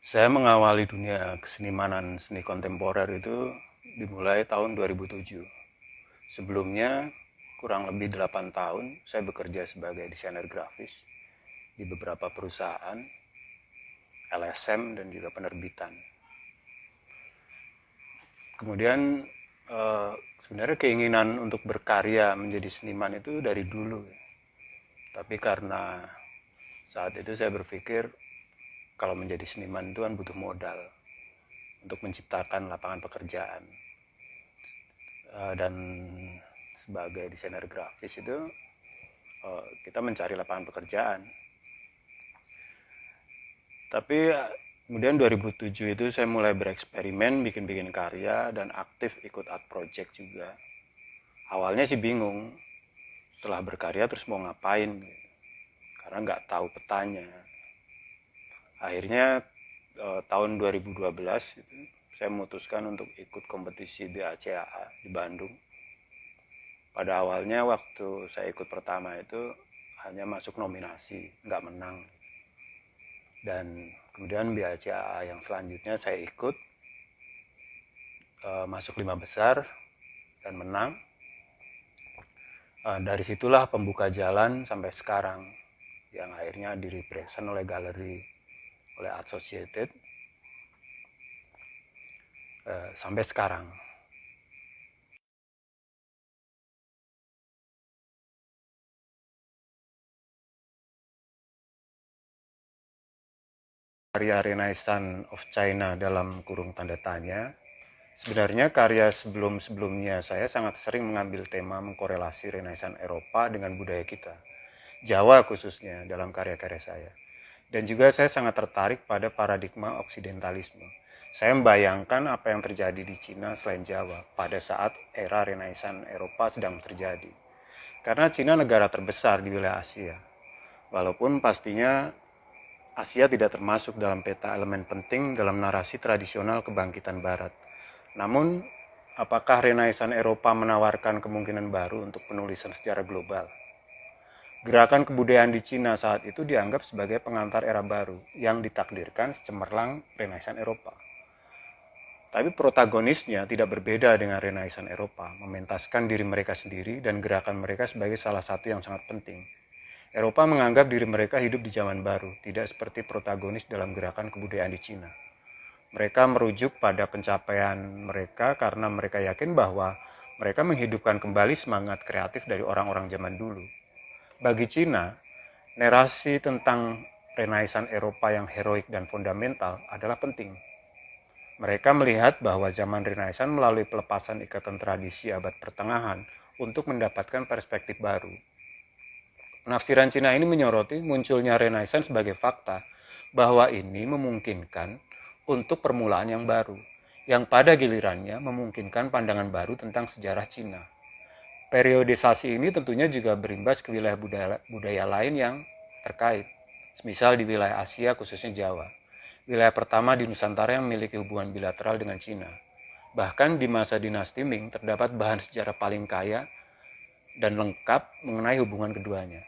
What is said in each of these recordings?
Saya mengawali dunia kesenimanan seni kontemporer itu dimulai tahun 2007. Sebelumnya, kurang lebih 8 tahun, saya bekerja sebagai desainer grafis di beberapa perusahaan, LSM, dan juga penerbitan. Kemudian, sebenarnya keinginan untuk berkarya menjadi seniman itu dari dulu. Tapi karena saat itu saya berpikir kalau menjadi seniman itu kan butuh modal untuk menciptakan lapangan pekerjaan. Dan sebagai desainer grafis itu kita mencari lapangan pekerjaan. Tapi kemudian 2007 itu saya mulai bereksperimen, bikin-bikin karya dan aktif ikut art project juga. Awalnya sih bingung, setelah berkarya terus mau ngapain, karena nggak tahu petanya. Akhirnya tahun 2012 itu, saya memutuskan untuk ikut kompetisi BACAA di Bandung. Pada awalnya waktu saya ikut pertama itu hanya masuk nominasi, nggak menang. Dan kemudian BACAA yang selanjutnya saya ikut, masuk 5 besar dan menang. Dari situlah pembuka jalan sampai sekarang, yang akhirnya direpresent oleh galeri, oleh Associated, sampai sekarang. Karya Renaissance of China dalam kurung tanda tanya, sebenarnya karya sebelum-sebelumnya saya sangat sering mengambil tema mengkorelasi Renaissance Eropa dengan budaya kita, Jawa khususnya dalam karya-karya saya. Dan juga saya sangat tertarik pada paradigma oksidentalisme. Saya membayangkan apa yang terjadi di Cina selain Jawa pada saat era Renaissance Eropa sedang terjadi. Karena Cina negara terbesar di wilayah Asia. Walaupun pastinya Asia tidak termasuk dalam peta elemen penting dalam narasi tradisional kebangkitan Barat. Namun, apakah Renaissance Eropa menawarkan kemungkinan baru untuk penulisan sejarah global? Gerakan kebudayaan di Cina saat itu dianggap sebagai pengantar era baru yang ditakdirkan secemerlang Renaissance Eropa. Tapi protagonisnya tidak berbeda dengan Renaissance Eropa, mementaskan diri mereka sendiri dan gerakan mereka sebagai salah satu yang sangat penting. Eropa menganggap diri mereka hidup di zaman baru, tidak seperti protagonis dalam gerakan kebudayaan di Cina. Mereka merujuk pada pencapaian mereka karena mereka yakin bahwa mereka menghidupkan kembali semangat kreatif dari orang-orang zaman dulu. Bagi Cina, narasi tentang Renaissance Eropa yang heroik dan fundamental adalah penting. Mereka melihat bahwa zaman Renaissance melalui pelepasan ikatan tradisi abad pertengahan untuk mendapatkan perspektif baru. Penafsiran Cina ini menyoroti munculnya Renaissance sebagai fakta bahwa ini memungkinkan untuk permulaan yang baru, yang pada gilirannya memungkinkan pandangan baru tentang sejarah Cina. Periodisasi ini tentunya juga berimbas ke wilayah budaya lain yang terkait, misal di wilayah Asia khususnya Jawa. Wilayah pertama di Nusantara yang memiliki hubungan bilateral dengan Cina. Bahkan di masa dinasti Ming terdapat bahan sejarah paling kaya dan lengkap mengenai hubungan keduanya.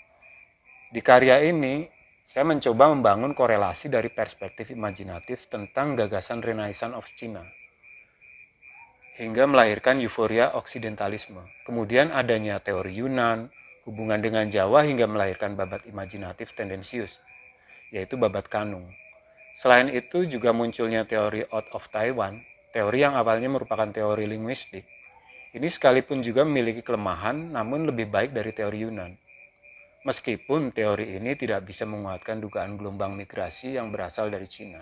Di karya ini, saya mencoba membangun korelasi dari perspektif imajinatif tentang gagasan Renaissance of China, hingga melahirkan euforia oksidentalisme. Kemudian adanya teori Yunan, hubungan dengan Jawa hingga melahirkan babat imajinatif tendensius, yaitu babat Kanung. Selain itu juga munculnya teori out of Taiwan, teori yang awalnya merupakan teori linguistik. Ini sekalipun juga memiliki kelemahan, namun lebih baik dari teori Yunan. Meskipun teori ini tidak bisa menguatkan dugaan gelombang migrasi yang berasal dari Cina.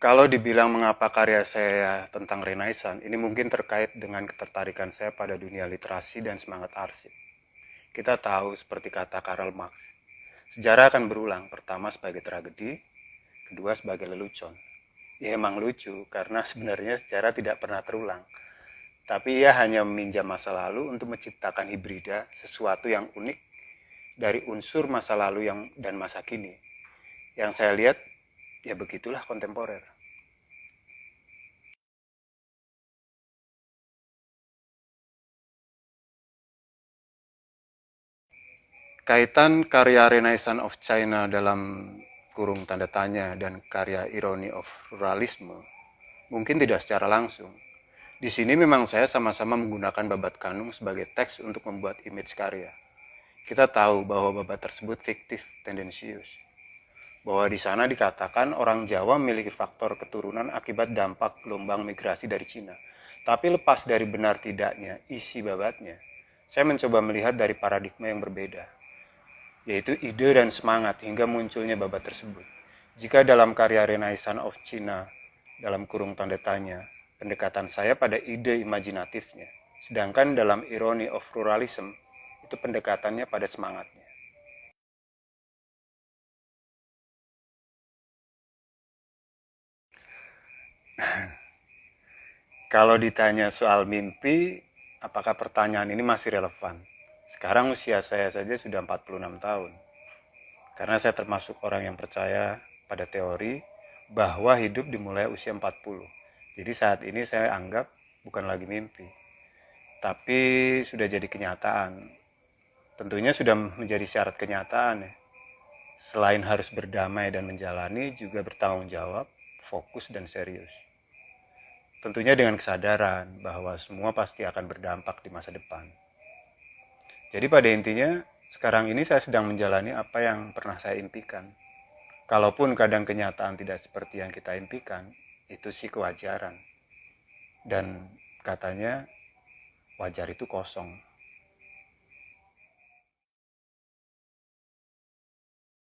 Kalau dibilang mengapa karya saya tentang Renaissance, ini mungkin terkait dengan ketertarikan saya pada dunia literasi dan semangat arsip. Kita tahu seperti kata Karl Marx, sejarah akan berulang, pertama sebagai tragedi, kedua sebagai lelucon. Ya emang lucu, karena sebenarnya sejarah tidak pernah terulang. Tapi ia hanya meminjam masa lalu untuk menciptakan hibrida, sesuatu yang unik dari unsur masa lalu dan masa kini. Yang saya lihat, ya begitulah kontemporer. Kaitan karya Renaissance of China dalam kurung tanda tanya dan karya Irony of Ruralisme mungkin tidak secara langsung. Di sini memang saya sama-sama menggunakan babat kanung sebagai teks untuk membuat image karya. Kita tahu bahwa babat tersebut fiktif, tendensius. Bahwa di sana dikatakan orang Jawa memiliki faktor keturunan akibat dampak gelombang migrasi dari Cina. Tapi lepas dari benar tidaknya isi babatnya, saya mencoba melihat dari paradigma yang berbeda, yaitu ide dan semangat hingga munculnya babat tersebut. Jika dalam karya Renaissance of China, dalam kurung tanda tanya, pendekatan saya pada ide imajinatifnya, sedangkan dalam Irony of Ruralism, itu pendekatannya pada semangatnya. Kalau ditanya soal mimpi, apakah pertanyaan ini masih relevan? Sekarang usia saya saja sudah 46 tahun. Karena saya termasuk orang yang percaya pada teori bahwa hidup dimulai usia 40. Jadi saat ini saya anggap bukan lagi mimpi, tapi sudah jadi kenyataan. Tentunya sudah menjadi syarat kenyataan ya. Selain harus berdamai dan menjalani, juga bertanggung jawab, fokus dan serius. Tentunya dengan kesadaran bahwa semua pasti akan berdampak di masa depan. Jadi pada intinya, sekarang ini saya sedang menjalani apa yang pernah saya impikan. Kalaupun kadang kenyataan tidak seperti yang kita impikan, itu sih kewajaran. Dan katanya wajar itu kosong.